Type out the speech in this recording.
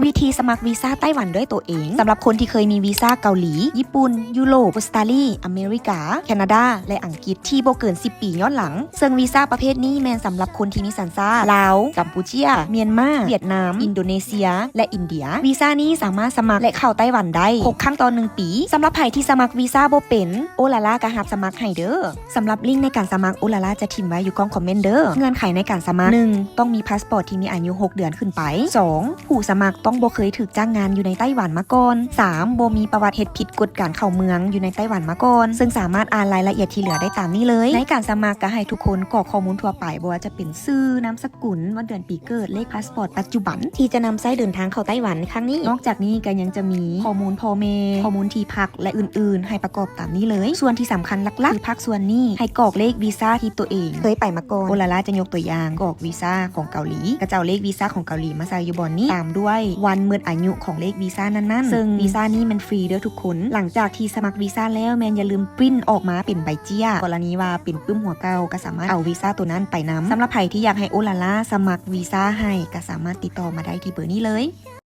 วิธีสมัครวีซ่าไต้หวันด้วยตัวเองสำหรับคนที่เคยมีวีซ่าเกาหลีญี่ปุ่นยุโรปออสเตรเลียอเมริกาแคนาดาและอังกฤษที่บ่เกิน10 ปีย้อนหลังซึ่งวีซ่าประเภทนี้แม่นสำหรับคนที่มีสัญชาติลาวกัมพูชาเมียนมาเวียดนามอินโดนีเซียและอินเดียวีซ่านี้สามารถสมัครและเข้าไต้หวันได้6ครั้งต่อ1ปีสำหรับใครที่สมัครวีซ่าบ่เป็นโอลาล่าก็รับสมัครให้เด้อสำหรับลิงก์ในการสมัครโอลาล่าจะทิ้งไว้อยู่กล่องคอมเมนต์เด้อเงื่อนไขในการสมัคร 1. ต้องมีพาสปอร์ตที่มีอายุ6 เดือนขึ้นไป 2. ผู้สมัครต้องบ่เคยถูกจ้างงานอยู่ในไต้หวันมาก่อน 3. บ่มีประวัติเฮ็ดผิดกฎการเข้าเมืองอยู่ในไต้หวันมาก่อนซึ่งสามารถอ่านรายละเอียดที่เหลือได้ตามนี้เลยในการสมัครก็ให้ทุกคนกรอกข้อมูลทั่วไปบ่ว่าจะเป็นชื่อนามสกุลวันเดือนปีเกิดเลขพาสปอร์ตปัจจุบันที่จะนำใช้เดินทางเข้าไต้หวันครั้งนี้นอกจากนี้ก็ยังจะมีข้อมูลพ่อแม่ข้อมูลที่พักและอื่นๆให้ประกอบตามนี้เลยส่วนที่สำคัญหลักๆคือพักส่วนนี้ให้กรอกเลขวีซ่าที่ตัวเองเคยไปมาก่อนโอลาล่าจะยกตัวอย่างกรอกวีซ่าของเกาหลีก็จะเอาเลขวีซ่าของเกาหลีมาใส่อยู่บนนี้ตามด้วยวันหมดอายุของเลขวีซ่านั้นๆซึ่งวีซ่านี้มันฟรีเด้อทุกคนหลังจากที่สมัครวีซ่าแล้วแมนอย่าลืมปริ้นออกมาเป็นใบเจี้ยกรณีว่าเป็นปึ้มหัวเก่าก็สามารถเอาวีซ่าตัวนั้นไปนำสำหรับใครที่อยากให้โอลาล่าสมัครวีซ่าให้ก็สามารถติดต่อมาได้ที่เบอร์นี้เลย